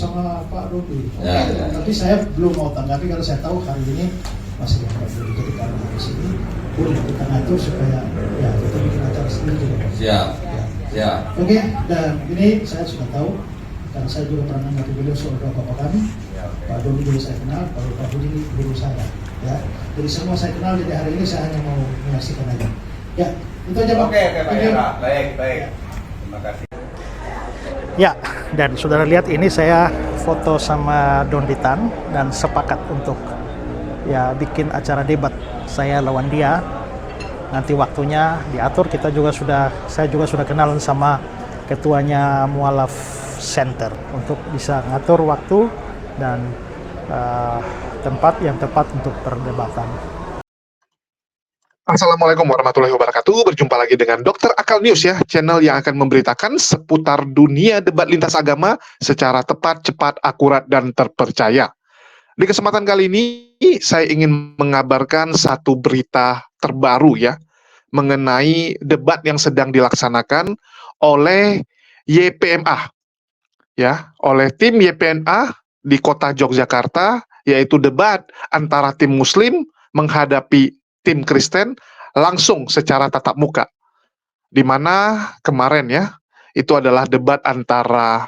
sama Pak Dodi. Ya. Tapi saya belum mau tanggapi karena saya tahu hari ini masih Pak Dodi. Jadi kalau di sini boleh kita ngatur supaya ya kita bikin acara sendiri. Siap. Ya. Oke, dan ini saya sudah tahu karena saya juga pernah mengerti beliau soal bapak kami. Pak Dodi juga saya kenal, Pak Budi guru saya. Ya, jadi semua saya kenal. Jadi hari ini saya hanya mau menyaksikan aja. Ya, itu aja Pak. Oke Pak Era, baik. Terima kasih. Ya, dan saudara lihat ini saya foto sama Don Ditan dan sepakat untuk ya bikin acara debat saya lawan dia. Nanti waktunya diatur. Saya juga sudah kenalan sama ketuanya Mualaf Center untuk bisa ngatur waktu dan tempat yang tepat untuk perdebatan. Assalamualaikum warahmatullahi wabarakatuh. Berjumpa lagi dengan Dr. Akal News ya, channel yang akan memberitakan seputar dunia debat lintas agama secara tepat, cepat, akurat, dan terpercaya. Di kesempatan kali ini, saya ingin mengabarkan satu berita terbaru ya, mengenai debat yang sedang dilaksanakan oleh YPMA. Ya, oleh tim YPMA di kota Yogyakarta, yaitu debat antara tim Muslim menghadapi tim Kristen langsung secara tatap muka. Di mana kemarin ya, itu adalah debat antara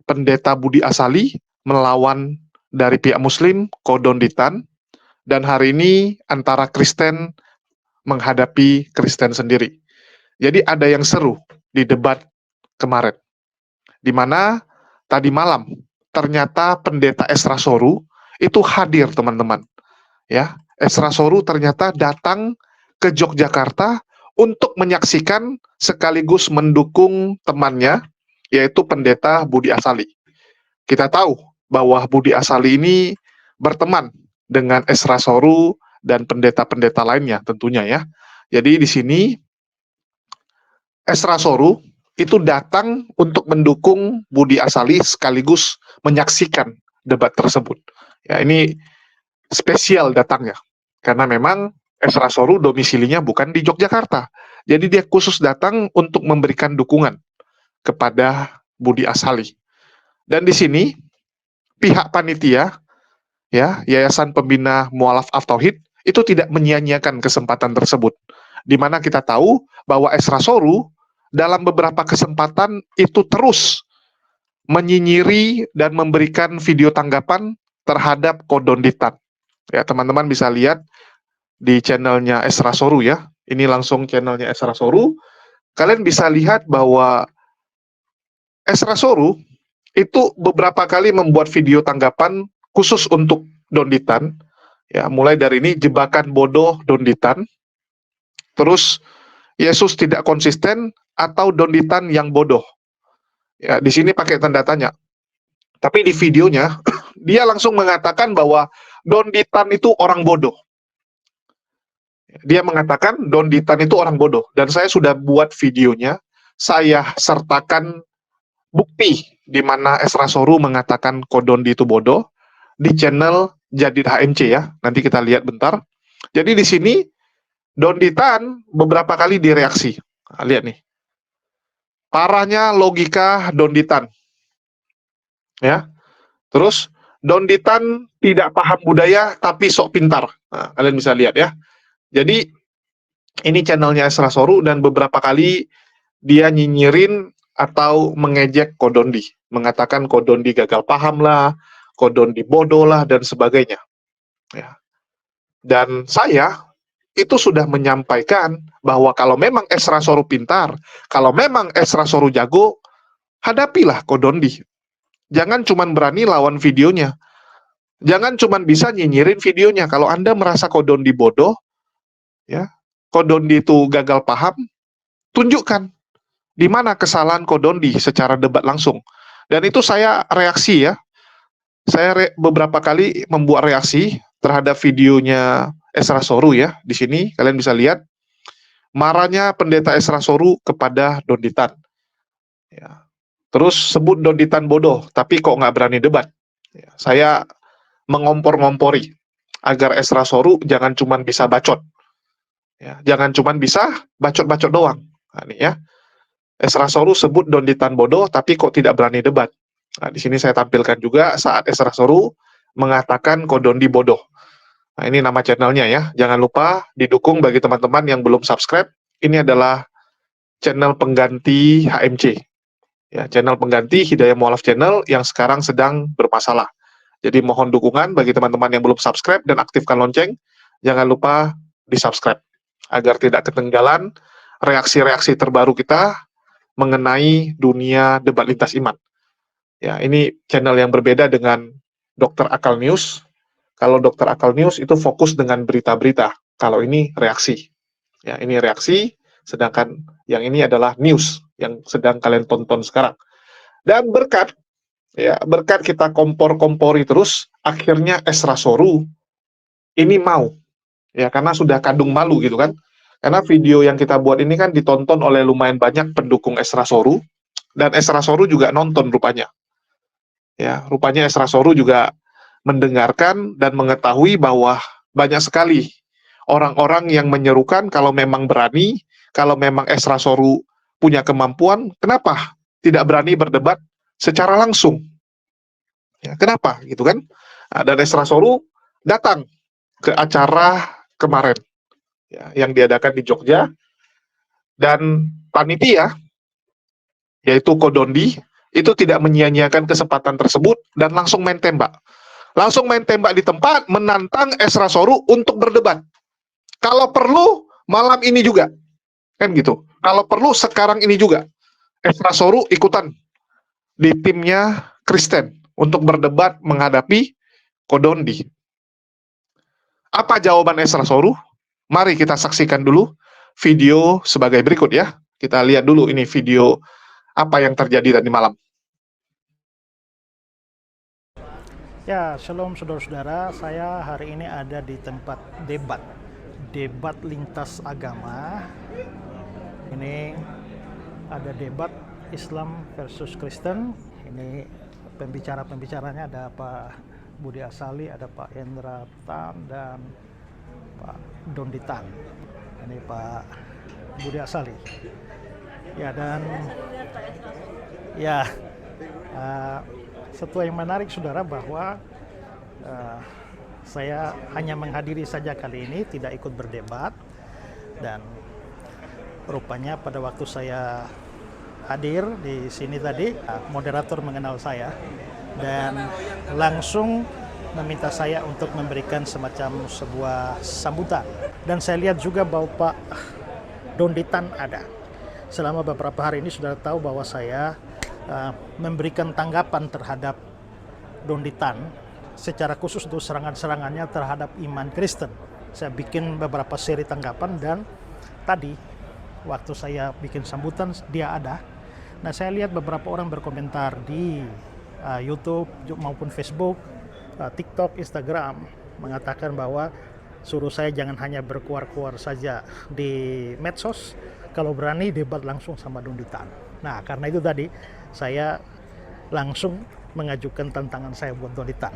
pendeta Budi Asali melawan dari pihak Muslim, Kodon Ditan, dan hari ini antara Kristen menghadapi Kristen sendiri. Jadi ada yang seru di debat kemarin. Di mana tadi malam ternyata pendeta Esra Soru itu hadir teman-teman. Ya, Esra Soru ternyata datang ke Yogyakarta untuk menyaksikan sekaligus mendukung temannya, yaitu pendeta Budi Asali. Kita tahu bahwa Budi Asali ini berteman dengan Esra Soru dan pendeta-pendeta lainnya tentunya ya. Jadi di sini Esra Soru itu datang untuk mendukung Budi Asali sekaligus menyaksikan debat tersebut. Ya, ini spesial datangnya karena memang Esra Soru domisilinya bukan di Yogyakarta. Jadi dia khusus datang untuk memberikan dukungan kepada Budi Asali. Dan di sini pihak panitia ya, Yayasan Pembina Mualaf At-Tauhid itu tidak menyia-nyiakan kesempatan tersebut. Di mana kita tahu bahwa Esra Soru dalam beberapa kesempatan itu terus menyinyiri dan memberikan video tanggapan terhadap Kodon Ditan. Ya, teman-teman bisa lihat di channelnya Esra Soru ya. Ini langsung channelnya Esra Soru. Kalian bisa lihat bahwa Esra Soru itu beberapa kali membuat video tanggapan khusus untuk Don Ditan. Ya, mulai dari ini jebakan bodoh Don Ditan. Terus Yesus tidak konsisten atau Don Ditan yang bodoh. Ya, di sini pakai tanda tanya. Tapi di videonya dia langsung mengatakan bahwa Don Ditan itu orang bodoh. Dia mengatakan Don Ditan itu orang bodoh. Dan saya sudah buat videonya. Saya sertakan bukti di mana Esra Soru mengatakan Kodondi itu bodoh di channel Jadid HMC ya. Nanti kita lihat bentar. Jadi di sini Don Ditan beberapa kali direaksi. Nah, lihat nih. Parahnya logika Don Ditan. Ya. Terus Don Ditan tidak paham budaya tapi sok pintar. Nah, kalian bisa lihat ya. Jadi ini channelnya Esra Soru dan beberapa kali dia nyinyirin atau mengejek Kodondi, mengatakan Kodondi gagal paham lah, Kodondi bodoh lah dan sebagainya. Ya. Dan saya itu sudah menyampaikan bahwa kalau memang Esra Soru pintar, kalau memang Esra Soru jago, hadapilah Kodondi. Jangan cuman berani lawan videonya. Jangan cuman bisa nyinyirin videonya. Kalau Anda merasa Kodondi bodoh, ya, Kodondi itu gagal paham, tunjukkan di mana kesalahan Kodondi secara debat langsung. Dan itu saya reaksi ya. Saya beberapa kali membuat reaksi terhadap videonya Esra Soru ya. Di sini kalian bisa lihat marahnya pendeta Esra Soru kepada Don Ditan. Ya. Terus sebut Don Ditan bodoh, tapi kok nggak berani debat. Ya. Saya mengompor-ngompori agar Esra Soru jangan cuma bisa bacot. Ya. Jangan cuma bisa bacot-bacot doang. Nah, ini ya. Esra Soru sebut Don Ditan bodoh, tapi kok tidak berani debat. Nah, di sini saya tampilkan juga saat Esra Soru mengatakan Kodondi bodoh. Nah, ini nama channelnya ya. Jangan lupa didukung bagi teman-teman yang belum subscribe. Ini adalah channel pengganti HMC. Ya, channel pengganti Hidayah Mualaf Channel yang sekarang sedang bermasalah. Jadi mohon dukungan bagi teman-teman yang belum subscribe dan aktifkan lonceng. Jangan lupa di-subscribe agar tidak ketinggalan reaksi-reaksi terbaru kita mengenai dunia debat lintas iman. Ya, ini channel yang berbeda dengan Dr. Akal News. Kalau Dr. Akal News itu fokus dengan berita-berita. Kalau ini reaksi. Ya, ini reaksi, sedangkan yang ini adalah news yang sedang kalian tonton sekarang. Dan berkat kita kompor-kompori terus, akhirnya Esra Soru ini mau. Ya, karena sudah kadung malu gitu kan. Karena video yang kita buat ini kan ditonton oleh lumayan banyak pendukung Esra Soru, dan Esra Soru juga nonton rupanya. Ya, rupanya Esra Soru juga mendengarkan dan mengetahui bahwa banyak sekali orang-orang yang menyerukan kalau memang berani, kalau memang Esra Soru punya kemampuan, kenapa tidak berani berdebat secara langsung? Ya, kenapa gitu kan? Nah, dan Esra Soru datang ke acara kemarin ya, yang diadakan di Jogja, dan panitia yaitu Kodondi itu tidak menyia-nyiakan kesempatan tersebut dan langsung main tembak. Langsung main tembak di tempat, menantang Esra Soru untuk berdebat. Kalau perlu malam ini juga, kan gitu. Kalau perlu sekarang ini juga, Esra Soru ikutan di timnya Kristen untuk berdebat menghadapi Kodondi. Apa jawaban Esra Soru? Mari kita saksikan dulu video sebagai berikut ya. Kita lihat dulu ini video apa yang terjadi tadi malam. Ya, shalom saudara-saudara. Saya hari ini ada di tempat debat lintas agama. Ini ada debat Islam versus Kristen. Ini pembicaranya ada Pak Budi Asali, ada Pak Hendra Tan, dan Pak Donditan. Ini Pak Budi Asali. Ya, dan ya sesuatu yang menarik saudara bahwa saya hanya menghadiri saja kali ini, tidak ikut berdebat, dan rupanya pada waktu saya hadir di sini tadi moderator mengenal saya dan langsung meminta saya untuk memberikan semacam sebuah sambutan, dan saya lihat juga bahwa Pak Donditan ada. Selama beberapa hari ini sudah tahu bahwa saya memberikan tanggapan terhadap Donditan secara khusus untuk serangan-serangannya terhadap iman Kristen. Saya bikin beberapa seri tanggapan, dan tadi waktu saya bikin sambutan dia ada. Nah, saya lihat beberapa orang berkomentar di YouTube maupun Facebook, TikTok, Instagram, mengatakan bahwa suruh saya jangan hanya berkuar-kuar saja di medsos, kalau berani debat langsung sama Donditan. Nah, karena itu tadi saya langsung mengajukan tantangan saya buat Donditan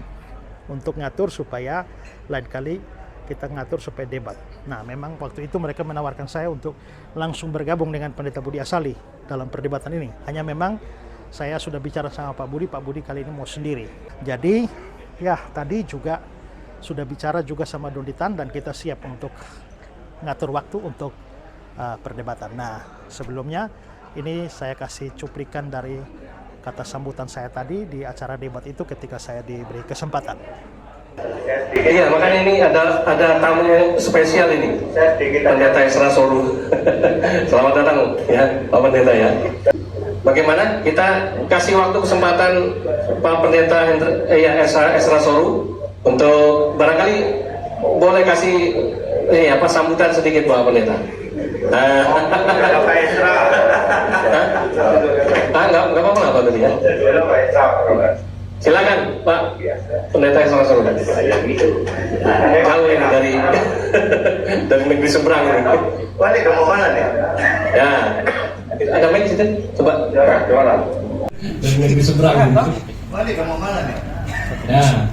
untuk ngatur supaya lain kali kita ngatur supaya debat. Nah, memang waktu itu mereka menawarkan saya untuk langsung bergabung dengan Pendeta Budi Asali dalam perdebatan ini. Hanya memang saya sudah bicara sama Pak Budi kali ini mau sendiri. Jadi ya tadi juga sudah bicara juga sama Donditan, dan kita siap untuk ngatur waktu untuk perdebatan. Nah, sebelumnya ini saya kasih cuplikan dari kata sambutan saya tadi di acara debat itu ketika saya diberi kesempatan. Iya, makanya ini ada tamu spesial ini, Pendeta Esra Soru. Selamat datang ya, Pak Pendeta ya. Bagaimana kita kasih waktu kesempatan Pak Pendeta Esra Soru untuk barangkali boleh kasih sambutan sedikit Pak Pendeta. Pak Esra. Enggak apa-apa Pak tadi ya. Silakan Pak Pendeta Esra Soru. Jauh ini dari negeri seberang ini. Balik ke mana nih? Ya, ada mic situ, coba. Dari negeri seberang ini. Balik ke mana nih? Ya,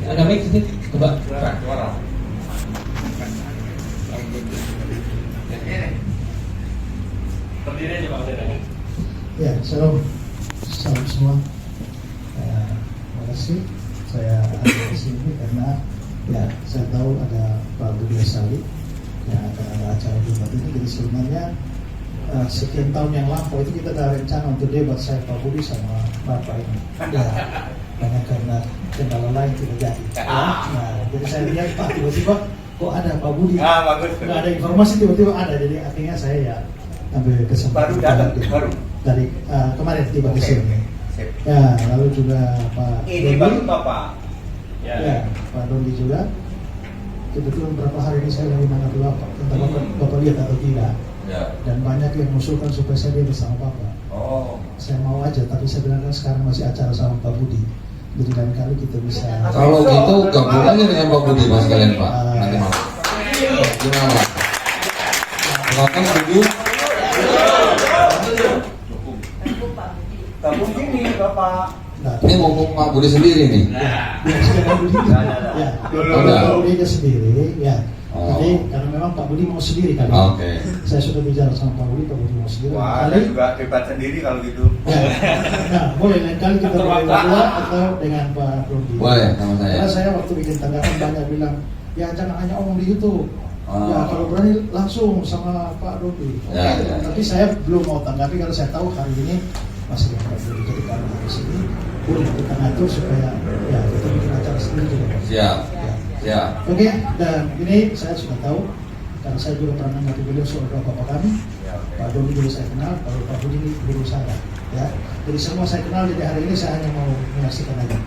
ada mic situ, coba. Ya, salam semua. kasih. Saya ada di sini karena ya saya tahu ada Pak Budi Asali yang akan ada acara debat ini. Jadi sebenarnya sekian tahun yang lampau itu kita ada rencana untuk debat saya Pak Budi sama Bapak ini. Ya, hanya karena kendala lain tidak jadi. Nah, jadi saya lihat Pak tiba-tiba kok ada Pak Budi. Bagus. Nggak ada informasi tiba-tiba ada. Jadi akhirnya saya ya ambil kesempatan. Baru datang, baru. Dari kemarin tiba di sini. Ya, lalu juga Pak Ini Dodi. baru Bapak. Ya, Pak Dodi juga. Kebetulan beberapa hari ini saya lagi mengambil Bapak tentang Bapak lihat atau tidak. Ya. Dan banyak yang mengusulkan supaya saya dia bersama Bapak. Oh. Saya mau aja, tapi saya bilang kan sekarang masih acara sama Pak Budi. Jadi lain kali kita bisa. Kalau gitu gabung aja dengan Pak Budi mas kalian Pak. Nanti malam. Gimana? Silakan setuju. Gabung gini Bapak. Nah, Ini ngomong Pak Budi sendiri nih. ya, sudah Pak Budi. Ya, Ada. Pak Budi aja sendiri. Ya. Oh. Jadi karena memang Pak Budi mau sendiri kali. Oke. Saya sudah bicara sama Pak Budi mau sendiri. Wah, Kali saya juga debat sendiri kalau gitu. ya. Nah, boleh lain kali kita berdua atau dengan Pak Dodi. Boleh sama saya. Karena saya waktu bikin tanggapan banyak bilang, ya jangan hanya omong di YouTube. Oh. Ya kalau berani langsung sama Pak Dodi. Ya, ya. Tapi saya belum mau tanggapi karena saya tahu hari ini masih Pak Dodi. Jadi kalau di sini boleh kita ngatur supaya ya kita bikin acara sendiri juga. Siap. Ya. Siap. Oke, dan ini saya sudah tahu karena saya juga pernah mengerti beliau seorang bapak kami. Pak Dodi juga saya kenal, kalau Pak Budi ini guru saya. Ya, jadi semua saya kenal. Jadi hari ini saya hanya mau menyaksikan aja.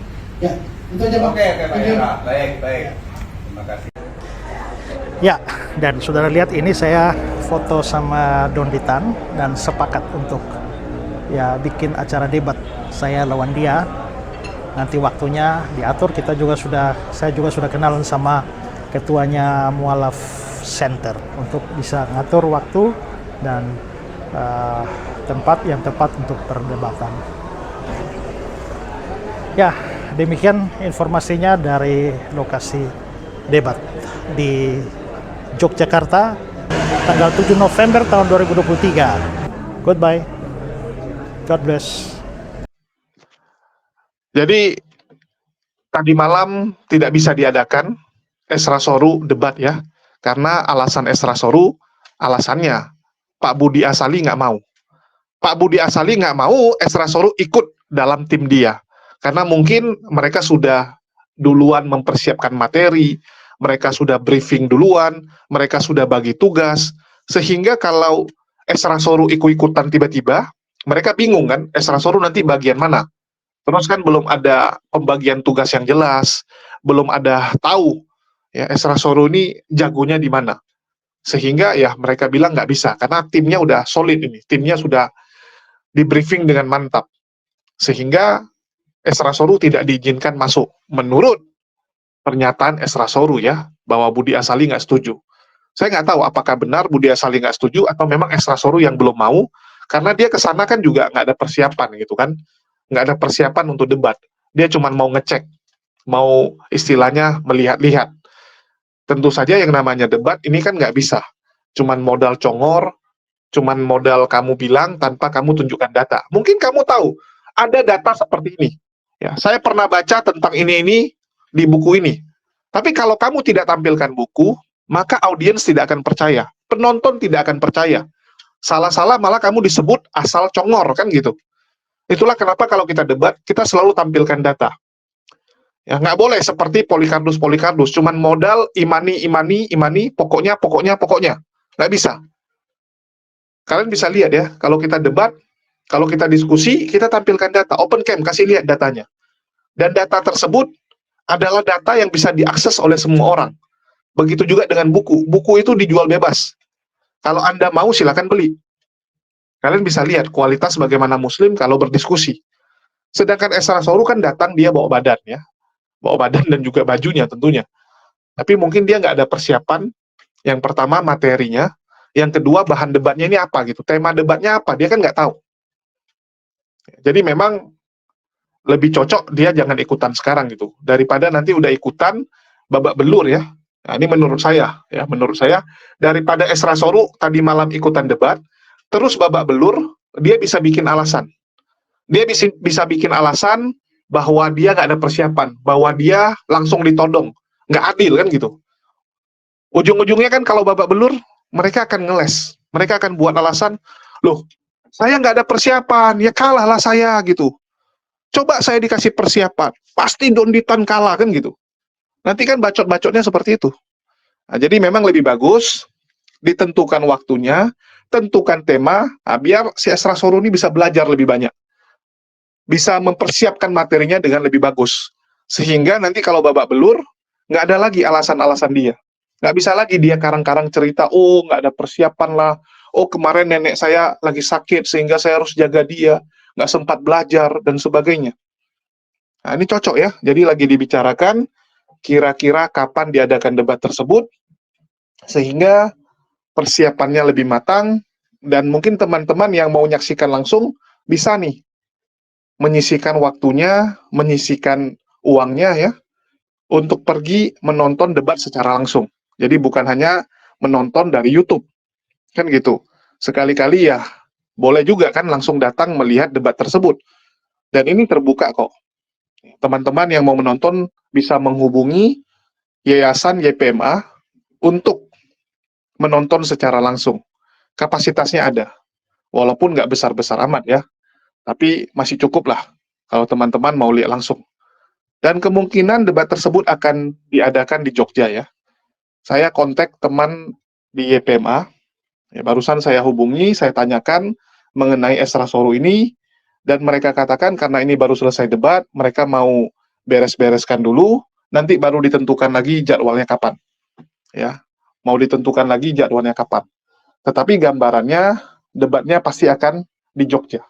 Ya, itu aja Pak. Oke, Pak Thank you. Era. Baik, baik. Terima kasih. Ya, dan saudara lihat ini saya foto sama Don Ditan dan sepakat untuk ya bikin acara debat saya lawan dia. Nanti waktunya diatur. Saya juga sudah kenalan sama ketuanya Mualaf Center untuk bisa ngatur waktu dan tempat yang tepat untuk perdebatan. Ya, demikian informasinya dari lokasi debat di Yogyakarta tanggal 7 November tahun 2023. Goodbye. God bless. Jadi tadi malam tidak bisa diadakan Esra Soru debat ya, karena alasan Esra Soru, alasannya Pak Budi Asali nggak mau. Pak Budi Asali nggak mau Esra Soru ikut dalam tim dia, karena mungkin mereka sudah duluan mempersiapkan materi, mereka sudah briefing duluan, mereka sudah bagi tugas, sehingga kalau Esra Soru ikut-ikutan tiba-tiba, mereka bingung kan, Esra Soru nanti bagian mana? Terus kan belum ada pembagian tugas yang jelas, belum ada tahu ya Esra Soru ini jagonya di mana. Sehingga ya mereka bilang nggak bisa, karena timnya udah solid ini, timnya sudah di briefing dengan mantap. Sehingga Esra Soru tidak diizinkan masuk, menurut pernyataan Esra Soru ya, bahwa Budi Asali nggak setuju. Saya nggak tahu apakah benar Budi Asali nggak setuju, atau memang Esra Soru yang belum mau, karena dia kesana kan juga nggak ada persiapan gitu kan. Nggak ada persiapan untuk debat. Dia cuma mau ngecek, mau istilahnya melihat-lihat. Tentu saja yang namanya debat ini kan nggak bisa. Cuman modal congor, cuman modal kamu bilang tanpa kamu tunjukkan data. Mungkin kamu tahu, ada data seperti ini. Ya, saya pernah baca tentang ini di buku ini. Tapi kalau kamu tidak tampilkan buku, maka audiens tidak akan percaya. Penonton tidak akan percaya. Salah-salah malah kamu disebut asal congor, kan gitu. Itulah kenapa kalau kita debat, kita selalu tampilkan data. Ya, nggak boleh seperti Polikardus, cuman modal imani, pokoknya. Nggak bisa. Kalian bisa lihat ya, kalau kita debat, kalau kita diskusi, kita tampilkan data. Open cam, kasih lihat datanya. Dan data tersebut adalah data yang bisa diakses oleh semua orang. Begitu juga dengan buku. Buku itu dijual bebas. Kalau Anda mau, silakan beli. Kalian bisa lihat kualitas bagaimana Muslim kalau berdiskusi. Sedangkan Esra Soru kan datang, dia bawa badan ya. Bawa badan dan juga bajunya tentunya. Tapi mungkin dia nggak ada persiapan. Yang pertama materinya. Yang kedua bahan debatnya ini apa gitu. Tema debatnya apa, dia kan nggak tahu. Jadi memang lebih cocok dia jangan ikutan sekarang gitu. Daripada nanti udah ikutan babak belur ya. Nah, ini menurut saya. Ya, menurut saya. Daripada Esra Soru tadi malam ikutan debat, terus babak belur, dia bisa bikin alasan. Dia bisa bikin alasan bahwa dia nggak ada persiapan, bahwa dia langsung ditodong, nggak adil kan gitu. Ujung-ujungnya kan kalau babak belur, mereka akan ngeles, mereka akan buat alasan, loh, saya nggak ada persiapan, ya kalahlah saya gitu. Coba saya dikasih persiapan, pasti Donditan kalah kan gitu. Nanti kan bacot-bacotnya seperti itu. Nah, jadi memang lebih bagus ditentukan waktunya, tentukan tema, biar si Esra Soru ini bisa belajar lebih banyak. Bisa mempersiapkan materinya dengan lebih bagus. Sehingga nanti kalau babak belur, nggak ada lagi alasan-alasan dia. Nggak bisa lagi dia karang-karang cerita, oh nggak ada persiapan lah, oh kemarin nenek saya lagi sakit sehingga saya harus jaga dia, nggak sempat belajar, dan sebagainya. Nah ini cocok ya, jadi lagi dibicarakan kira-kira kapan diadakan debat tersebut, sehingga persiapannya lebih matang, dan mungkin teman-teman yang mau menyaksikan langsung, bisa nih, menyisihkan waktunya, menyisihkan uangnya ya, untuk pergi menonton debat secara langsung. Jadi bukan hanya menonton dari YouTube, kan gitu. Sekali-kali ya, boleh juga kan langsung datang melihat debat tersebut. Dan ini terbuka kok. Teman-teman yang mau menonton bisa menghubungi Yayasan YPMA untuk menonton secara langsung. Kapasitasnya ada. Walaupun nggak besar-besar amat ya, tapi masih cukup lah kalau teman-teman mau lihat langsung. Dan kemungkinan debat tersebut akan diadakan di Jogja ya. Saya kontak teman di YPMA, ya, barusan saya hubungi, saya tanyakan mengenai Esra Soru ini, dan mereka katakan karena ini baru selesai debat, mereka mau beres-bereskan dulu, nanti baru ditentukan lagi jadwalnya kapan. Ya, mau ditentukan lagi jadwalnya kapan. Tetapi gambarannya, debatnya pasti akan di Jogja.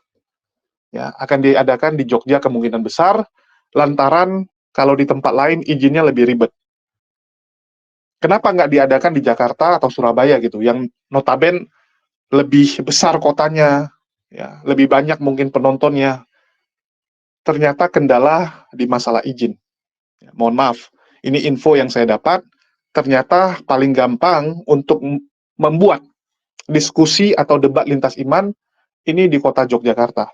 Ya, akan diadakan di Jogja kemungkinan besar, lantaran kalau di tempat lain izinnya lebih ribet. Kenapa nggak diadakan di Jakarta atau Surabaya gitu, yang notaben lebih besar kotanya, ya, lebih banyak mungkin penontonnya. Ternyata kendala di masalah izin. Ya, mohon maaf, ini info yang saya dapat, ternyata paling gampang untuk membuat diskusi atau debat lintas iman, ini di kota Yogyakarta.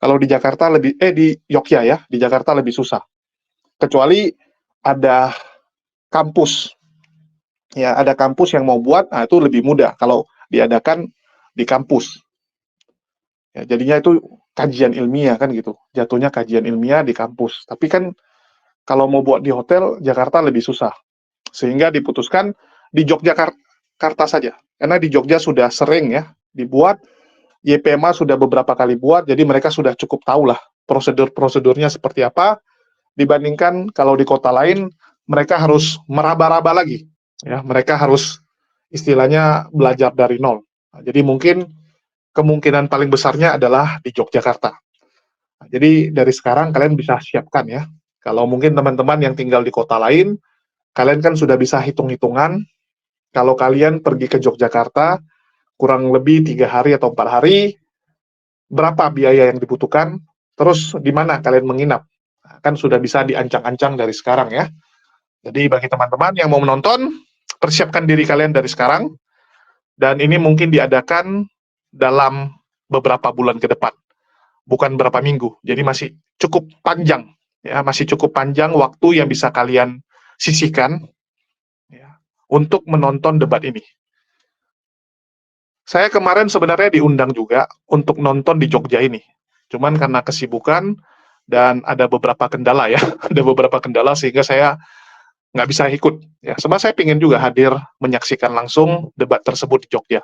Kalau di Jakarta di Yogyakarta ya, di Jakarta lebih susah. Kecuali ada kampus, ya ada kampus yang mau buat, nah itu lebih mudah kalau diadakan di kampus. Ya, jadinya itu kajian ilmiah kan gitu, jatuhnya kajian ilmiah di kampus. Tapi kan kalau mau buat di hotel, Jakarta lebih susah. Sehingga diputuskan di Yogyakarta saja. Karena di Jogja sudah sering ya dibuat, YPMA sudah beberapa kali buat, jadi mereka sudah cukup tahu lah prosedur-prosedurnya seperti apa, dibandingkan kalau di kota lain, mereka harus meraba-raba lagi. Ya, mereka harus istilahnya belajar dari nol. Nah, jadi mungkin kemungkinan paling besarnya adalah di Yogyakarta. Nah, jadi dari sekarang kalian bisa siapkan ya. Kalau mungkin teman-teman yang tinggal di kota lain, kalian kan sudah bisa hitung-hitungan. Kalau kalian pergi ke Yogyakarta, kurang lebih 3 hari atau 4 hari, berapa biaya yang dibutuhkan, terus di mana kalian menginap. Nah, kan sudah bisa diancang-ancang dari sekarang ya. Jadi bagi teman-teman yang mau menonton, persiapkan diri kalian dari sekarang, dan ini mungkin diadakan dalam beberapa bulan ke depan, bukan berapa minggu, jadi masih cukup panjang, ya, masih cukup panjang waktu yang bisa kalian sisihkan ya, untuk menonton debat ini. Saya kemarin sebenarnya diundang juga untuk nonton di Jogja ini, cuman karena kesibukan dan ada beberapa kendala ya, ada beberapa kendala sehingga saya nggak bisa ikut. Ya, sebenarnya saya ingin juga hadir menyaksikan langsung debat tersebut di Jogja.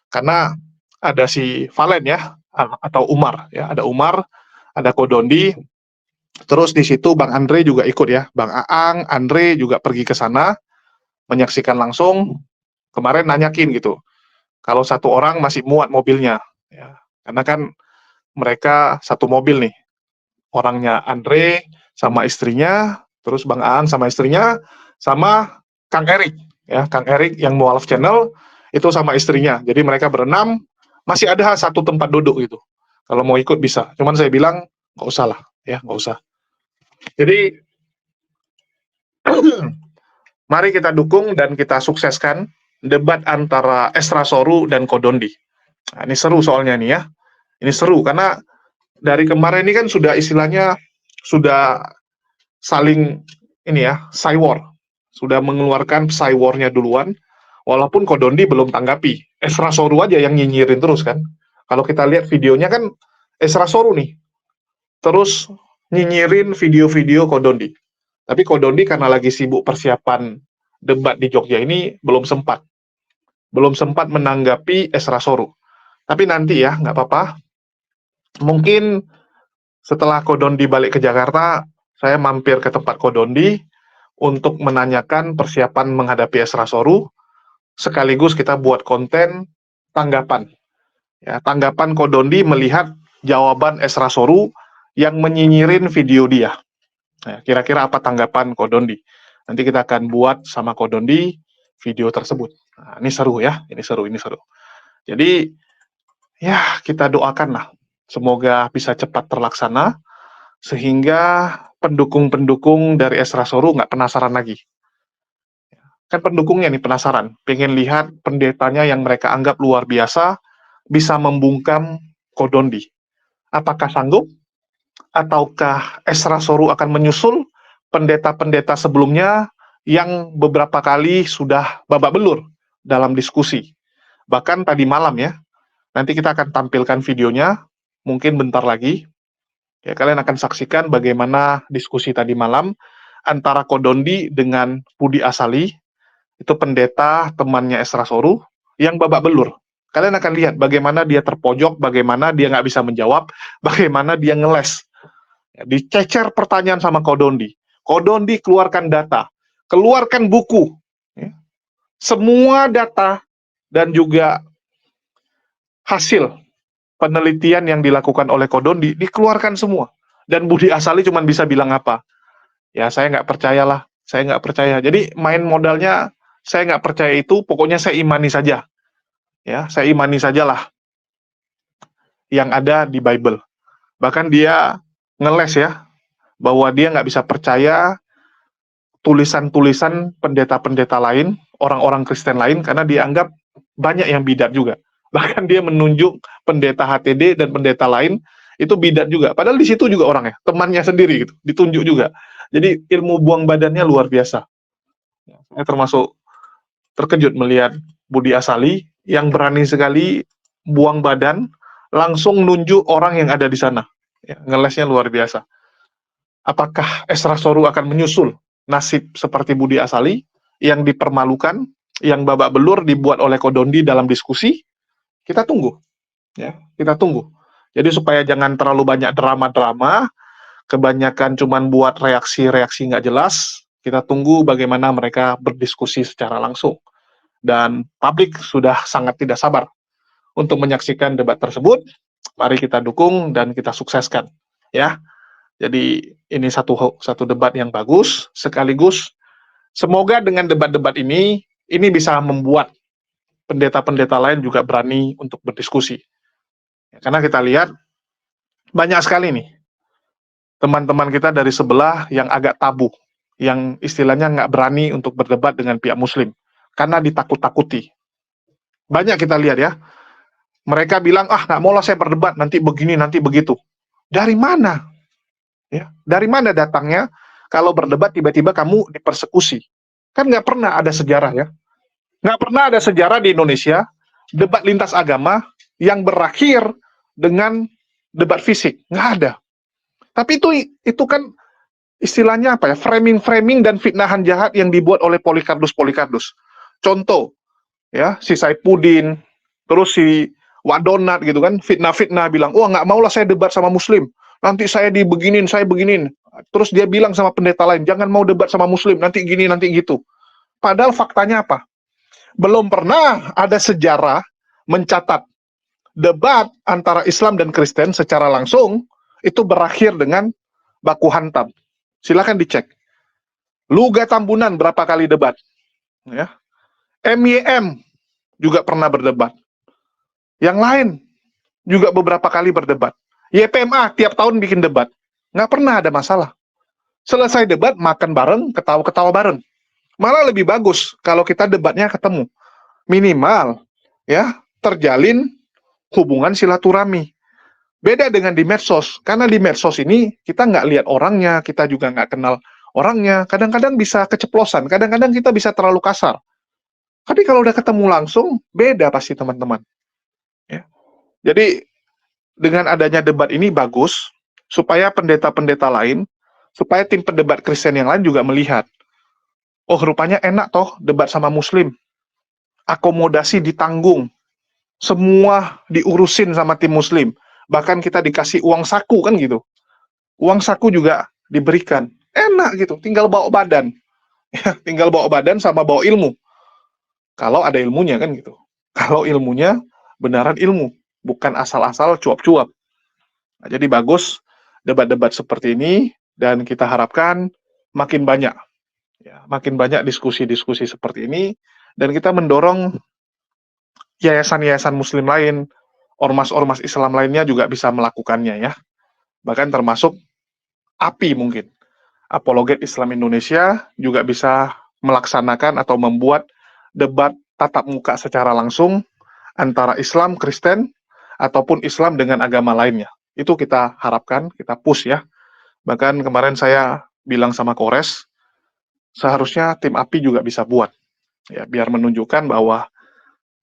Karena ada si Valen ya, atau Umar ya, ada Umar, ada Kodondi, terus di situ Bang Andre juga ikut ya, Bang Aang, Andre juga pergi ke sana menyaksikan langsung. Kemarin nanyakin gitu, kalau satu orang masih muat mobilnya, ya, karena kan mereka satu mobil nih, orangnya Andre sama istrinya, terus Bang Aang sama istrinya, sama Kang Erik, ya Kang Erik yang mualaf channel itu sama istrinya. Jadi mereka berenam, masih ada satu tempat duduk gitu. Kalau mau ikut bisa. Cuman saya bilang nggak usah lah, ya nggak usah. Jadi mari kita dukung dan kita sukseskan debat antara Esra Soru dan Kodondi. Nah, ini seru soalnya nih ya. Ini seru karena dari kemarin ini kan sudah istilahnya sudah saling ini ya, cywar, sudah mengeluarkan cywar-nya duluan, walaupun Kodondi belum tanggapi. Esra Soru aja yang nyinyirin terus kan. Kalau kita lihat videonya kan Esra Soru nih, terus nyinyirin video-video Kodondi. Tapi Kodondi karena lagi sibuk persiapan debat di Jogja ini belum sempat menanggapi Esra Soru. Tapi nanti ya, nggak apa-apa. Mungkin setelah Kodondi balik ke Jakarta, saya mampir ke tempat Kodondi untuk menanyakan persiapan menghadapi Esra Soru, sekaligus kita buat konten tanggapan. Ya, tanggapan Kodondi melihat jawaban Esra Soru yang menyinyirin video dia. Nah, kira-kira apa tanggapan Kodondi? Nanti kita akan buat sama Kodondi video tersebut. Nah, ini seru ya, ini seru. Jadi, ya kita doakanlah. Semoga bisa cepat terlaksana, sehingga pendukung-pendukung dari Esra Soru nggak penasaran lagi. Kan pendukungnya nih penasaran, pengen lihat pendetanya yang mereka anggap luar biasa, bisa membungkam Kodondi. Apakah sanggup? Ataukah Esra Soru akan menyusul pendeta-pendeta sebelumnya yang beberapa kali sudah babak belur dalam diskusi. Bahkan tadi malam ya, nanti kita akan tampilkan videonya, mungkin bentar lagi. Ya, kalian akan saksikan bagaimana diskusi tadi malam antara Kodondi dengan Budi Asali, itu pendeta temannya Esra Soru, yang babak belur. Kalian akan lihat bagaimana dia terpojok, bagaimana dia nggak bisa menjawab, bagaimana dia ngeles. Ya, dicecer pertanyaan sama Kodondi. Kodondi keluarkan data, keluarkan buku. Ya. Semua data dan juga hasil penelitian yang dilakukan oleh Kodondi dikeluarkan semua. Dan Budi Asali cuma bisa bilang apa? Ya, saya nggak percayalah, saya nggak percaya. Jadi main modalnya, saya nggak percaya itu, pokoknya saya imani saja. Ya, saya imani sajalah yang ada di Bible. Bahkan dia ngeles ya, bahwa dia nggak bisa percaya tulisan-tulisan pendeta-pendeta lain, orang-orang Kristen lain, karena dia anggap banyak yang bidat juga. Bahkan dia menunjuk pendeta HTD dan pendeta lain, itu bidat juga. Padahal di situ juga orangnya, temannya sendiri gitu, ditunjuk juga. Jadi ilmu buang badannya luar biasa. Saya termasuk terkejut melihat Budi Asali yang berani sekali buang badan, langsung nunjuk orang yang ada di sana. Ya, ngelesnya luar biasa. Apakah Esra Soru akan menyusul nasib seperti Budi Asali yang dipermalukan, yang babak belur dibuat oleh Kodondi dalam diskusi? Kita tunggu. Ya, kita tunggu. Jadi supaya jangan terlalu banyak drama-drama, kebanyakan cuman buat reaksi-reaksi nggak jelas, kita tunggu bagaimana mereka berdiskusi secara langsung. Dan publik sudah sangat tidak sabar untuk menyaksikan debat tersebut. Mari kita dukung dan kita sukseskan, ya. Jadi ini satu debat yang bagus, sekaligus semoga dengan debat-debat ini bisa membuat pendeta-pendeta lain juga berani untuk berdiskusi. Karena kita lihat banyak sekali nih teman-teman kita dari sebelah yang agak tabu, yang istilahnya nggak berani untuk berdebat dengan pihak Muslim karena ditakut-takuti. Banyak kita lihat ya, mereka bilang, nggak maulah saya berdebat, nanti begini, nanti begitu. Dari mana? Ya, dari mana datangnya kalau berdebat tiba-tiba kamu dipersekusi? Kan nggak pernah ada sejarah ya. Nggak pernah ada sejarah di Indonesia debat lintas agama yang berakhir dengan debat fisik. Nggak ada. Tapi itu kan istilahnya apa ya? Framing-framing dan fitnahan jahat yang dibuat oleh Polycarpus. Contoh, ya, si Saipudin, terus si Wadonat gitu kan, fitnah-fitnah bilang, nggak maulah saya debat sama Muslim, nanti saya dibeginin, saya beginin. Terus dia bilang sama pendeta lain, jangan mau debat sama Muslim, nanti gini, nanti gitu. Padahal faktanya apa? Belum pernah ada sejarah mencatat debat antara Islam dan Kristen secara langsung itu berakhir dengan baku hantam. Silakan dicek. Luga Tambunan berapa kali debat? Ya. MYM juga pernah berdebat. Yang lain juga beberapa kali berdebat. YPMA tiap tahun bikin debat. Nggak pernah ada masalah. Selesai debat, makan bareng, ketawa-ketawa bareng. Malah lebih bagus kalau kita debatnya ketemu. Minimal ya terjalin hubungan silaturahmi. Beda dengan di medsos, karena di medsos ini kita nggak lihat orangnya, kita juga nggak kenal orangnya, kadang-kadang bisa keceplosan, kadang-kadang kita bisa terlalu kasar. Tapi kalau udah ketemu langsung, beda pasti teman-teman. Ya. Jadi dengan adanya debat ini bagus, supaya pendeta-pendeta lain, supaya tim pendebat Kristen yang lain juga melihat, oh rupanya enak toh debat sama Muslim, akomodasi ditanggung, semua diurusin sama tim Muslim, bahkan kita dikasih uang saku kan gitu, uang saku juga diberikan, enak gitu, tinggal bawa badan, tinggal bawa badan sama bawa ilmu, kalau ada ilmunya kan gitu, kalau ilmunya benaran ilmu, bukan asal-asal cuap-cuap. Nah, jadi bagus debat-debat seperti ini, dan kita harapkan makin banyak, ya, makin banyak diskusi-diskusi seperti ini, dan kita mendorong yayasan-yayasan Muslim lain, ormas-ormas Islam lainnya juga bisa melakukannya ya. Bahkan termasuk API mungkin, Apologet Islam Indonesia juga bisa melaksanakan atau membuat debat tatap muka secara langsung antara Islam, Kristen, ataupun Islam dengan agama lainnya. Itu kita harapkan, kita push ya. Bahkan kemarin saya bilang sama Kores, seharusnya tim API juga bisa buat, ya, biar menunjukkan bahwa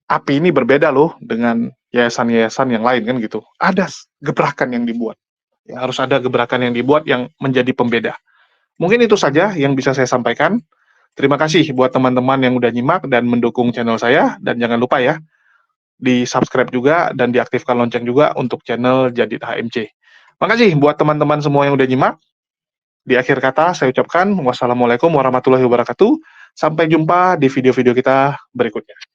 API ini berbeda loh dengan yayasan-yayasan yang lain kan gitu. Ada gebrakan yang dibuat. Ya, harus ada gebrakan yang dibuat yang menjadi pembeda. Mungkin itu saja yang bisa saya sampaikan. Terima kasih buat teman-teman yang udah nyimak dan mendukung channel saya. Dan jangan lupa ya, di-subscribe juga dan diaktifkan lonceng juga untuk channel Jadid HMC. Makasih buat teman-teman semua yang udah nyimak. Di akhir kata, saya ucapkan wassalamualaikum warahmatullahi wabarakatuh. Sampai jumpa di video-video kita berikutnya.